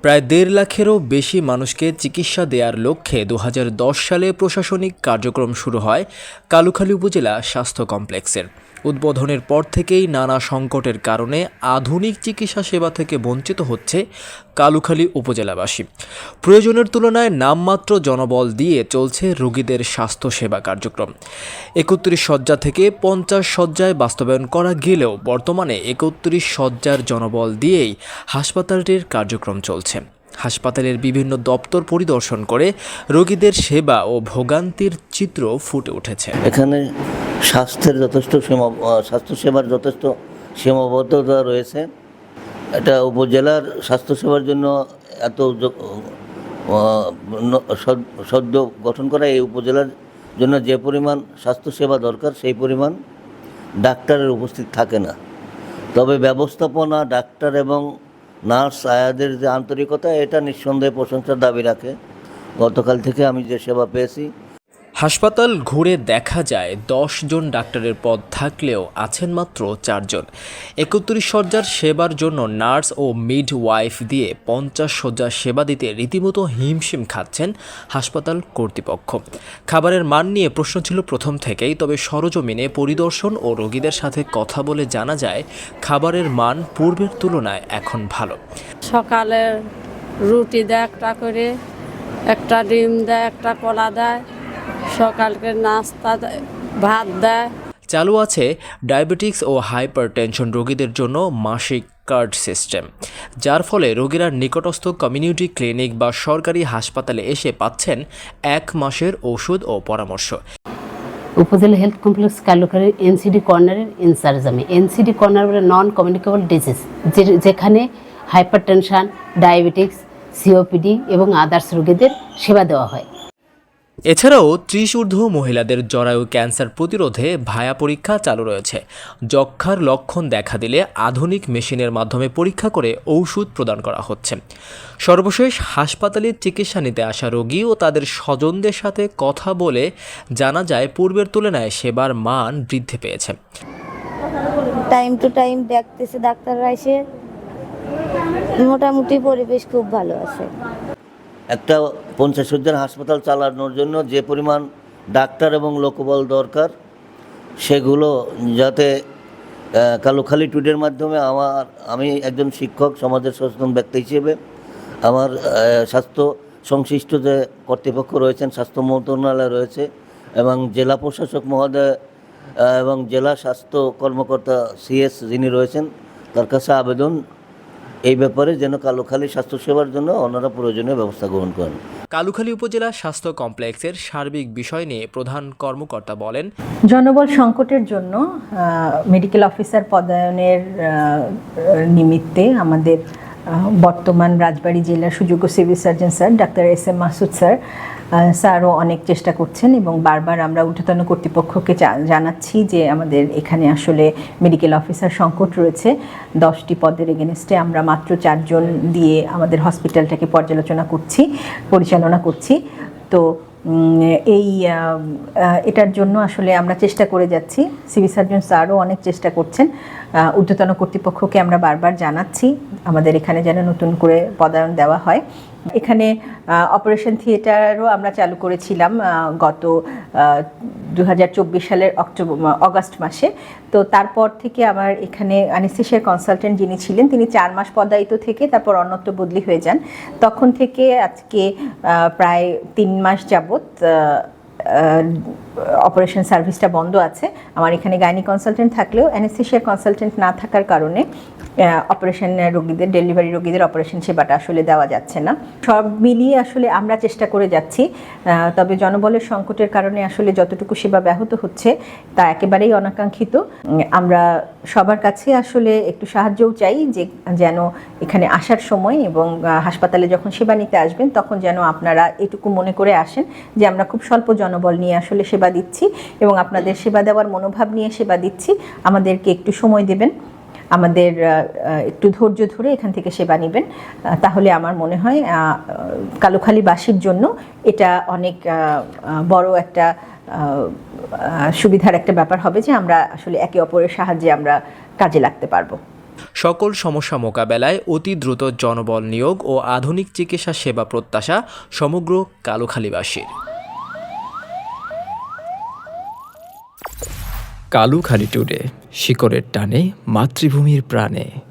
প্রায় ১.৫ লাখেরও বেশি মানুষকে চিকিৎসা দেওয়ার লক্ষ্যে ২০১০ সালে প্রশাসনিক কার্যক্রম শুরু হয় কালুখালী উপজেলা স্বাস্থ্য কমপ্লেক্সের। উদ্বোধনের পর থেকেই নানা সংকটের কারণে আধুনিক চিকিৎসা সেবা থেকে বঞ্চিত হচ্ছে কালুখালী উপজেলাবাসী। প্রয়োজনের তুলনায় নামমাত্র জনবল দিয়ে চলছে রোগীদের স্বাস্থ্যসেবা কার্যক্রম। ৩১ শয্যা থেকে ৫০ শয্যায় বাস্তবায়ন করা গেলেও বর্তমানে ৩১ শয্যার জনবল দিয়েই হাসপাতালটির কার্যক্রম চলছে। হাসপাতালের বিভিন্ন দপ্তর পরিদর্শন করে রোগীদের সেবা ও ভোগান্তির চিত্র ফুটে উঠেছে। এখানে স্বাস্থ্যসেবার যথেষ্ট সীমাবদ্ধতা রয়েছে। এটা উপজেলার স্বাস্থ্যসেবার জন্য এত সদ্য গঠন করা এই উপজেলার জন্য যে পরিমাণ স্বাস্থ্যসেবা দরকার সেই পরিমাণ ডাক্তারের উপস্থিত থাকে না। তবে ব্যবস্থাপনা, ডাক্তার এবং নার্স আয়াদের যে আন্তরিকতা, এটা নিঃসন্দেহে প্রশংসার দাবি রাখে। গতকাল থেকে আমি যে সেবা পেয়েছি। হাসপাতাল ঘুরে দেখা যায় ১০ জন ডাক্তারের পদ থাকলেও আছেন মাত্র ৪ জন। ৩১ শয্যার সেবার জন্য নার্স ও মিড ওয়াইফ দিয়ে ৫০ শয্যার সেবা দিতে রীতিমতো হিমশিম খাচ্ছেন হাসপাতাল কর্তৃপক্ষ। খাবারের মান নিয়ে প্রশ্ন ছিল প্রথম থেকেই, তবে সরজমিনে পরিদর্শন ও রোগীদের সাথে কথা বলে জানা যায় খাবারের মান পূর্বের তুলনায় এখন ভালো। সকালে রুটি দেয় একটা করে, একটা ডিম দেয়, একটা কলা দেয়, সকালকে নাস্তা ভাত দেয়। চালু আছে ডায়াবেটিক্স ও হাইপারটেনশন রোগীদের জন্য মাসিক কার্ড সিস্টেম, যার ফলে রোগীরা নিকটস্থ কমিউনিটি ক্লিনিক বা সরকারি হাসপাতালে এসে পাচ্ছেন ১ মাসের ওষুধ ও পরামর্শ। উপজেলা হেলথ কমপ্লেক্স কালুখালীর এনসিডি কর্নারের ইনচার্জ আমি। এনসিডি কর্নার বলে নন কমিউনিকেবল ডিজিজ, যেখানে হাইপারটেনশন, ডায়াবেটিক্স, সিওপিডি এবং আদার্স রোগীদের সেবা দেওয়া হয়। এছাড়াও ৩০ ঊর্ধ্ব মহিলাদের জরায়ু ক্যান্সার প্রতিরোধে ভায়া পরীক্ষা চালু রয়েছে। যক্ষ্মার লক্ষণ দেখা দিলে আধুনিক মেশিনের মাধ্যমে পরীক্ষা করে ঔষধ প্রদান করা হচ্ছে। সর্বশেষ হাসপাতালে চিকিৎসা নিতে আসা রোগী ও তাদের স্বজনদের সাথে কথা বলে জানা যায় পূর্বের তুলনায় সেবার মান বৃদ্ধি পেয়েছে। টাইম টু টাইম দেখতেছে ডাক্তাররা এসে, মোটামুটি পরিবেশ খুব ভালো আছে। একটা ৫০ শয্যার হাসপাতাল চালানোর জন্য যে পরিমাণ ডাক্তার এবং লোকবল দরকার, সেগুলো যাতে কালুখালী টুডের মাধ্যমে আমি একজন শিক্ষক, সমাজের সচেতন ব্যক্তি হিসেবে আমার স্বাস্থ্য সংশ্লিষ্ট যে কর্তৃপক্ষ রয়েছেন, স্বাস্থ্য মন্ত্রণালয় রয়েছে এবং জেলা প্রশাসক মহোদয় এবং জেলা স্বাস্থ্য কর্মকর্তা সিএস যিনি রয়েছেন, তার কাছে আবেদন এই ব্যাপারে যেন কালুখালী স্বাস্থ্যসেবার জন্য ওনারা প্রয়োজনীয় ব্যবস্থা গ্রহণ করেন। কালুখালী উপজেলা স্বাস্থ্য কমপ্লেক্সের সার্বিক বিষয় নিয়ে প্রধান কর্মকর্তা বলেন, জনবল সংকটের জন্য মেডিকেল অফিসার পদায়নের নিমিত্তে আমাদের বর্তমান রাজবাড়ী জেলার সুযোগ্য civil surgeon sir doctor SM Masud স্যারও অনেক চেষ্টা করছেন এবং বারবার আমরা ঊর্ধ্বতন কর্তৃপক্ষকে জানাচ্ছি যে আমাদের এখানে আসলে মেডিকেল অফিসার সংকট রয়েছে। 10টি পদের এগেনস্টে আমরা মাত্র 4 জন দিয়ে আমাদের হসপিটালটাকে পরিচালনা করছি। তো এটার জন্য আসলে আমরা চেষ্টা করে যাচ্ছি। সিভিল সার্জন স্যারও অনেক চেষ্টা করছেন। ঊর্ধ্বতন কর্তৃপক্ষকে আমরা বারবার জানাচ্ছি আমাদের এখানে যেন নতুন করে পদায়ন দেওয়া হয়। এখানে অপারেশন থিয়েটারও আমরা চালু করেছিলাম গত 2024 সালের অগাস্ট মাসে। তো তারপর থেকে আমার এখানে অ্যানেস্থেশিয়া কনসালটেন্ট যিনি ছিলেন, তিনি 4 মাস পদায়িত থেকে তারপর অন্যত্র বদলি হয়ে যান। তখন থেকে আজকে প্রায় 3 মাস যাবৎ অপারেশন সার্ভিসটা বন্ধ আছে। আমার এখানে গাইনি কনসালটেন্ট থাকলেও অ্যানেস্থেশিয়া কনসালটেন্ট না থাকার কারণে অপারেশন রোগীদের, ডেলিভারি রোগীদের অপারেশন সেবাটা আসলে দেওয়া যাচ্ছে না। সব মিলিয়ে আসলে আমরা চেষ্টা করে যাচ্ছি, তবে জনবলের সংকটের কারণে আসলে যতটুকু সেবা ব্যাহত হচ্ছে তা একেবারেই অনাকাঙ্ক্ষিত। আমরা সবার কাছে আসলে একটু সাহায্যও চাই যে যেন এখানে আসার সময় এবং হাসপাতালে যখন সেবা নিতে আসবেন তখন যেন আপনারা এটুকু মনে করে আসেন যে আমরা খুব স্বল্প জনবল নিয়ে আসলে সেবা দিচ্ছি এবং আপনাদের সেবা দেওয়ার মনোভাব নিয়ে সেবা দিচ্ছি। আমাদেরকে একটু সময় দেবেন, আমাদের একটু ধৈর্য ধরে এখান থেকে সেবা নেবেন, তাহলে আমার মনে হয় কালুখালীবাসীর জন্য এটা অনেক বড় একটা সুবিধার একটা ব্যাপার হবে যে আমরা আসলে একে অপরের সাহায্যে আমরা কাজে লাগতে পারবো। সকল সমস্যা মোকাবেলায় অতি দ্রুত জনবল নিয়োগ ও আধুনিক চিকিৎসা সেবা প্রত্যাশা সমগ্র কালুখালীবাসীর। কালুখালী টুডে, শিকড়ের টানে মাতৃভূমির প্রাণে।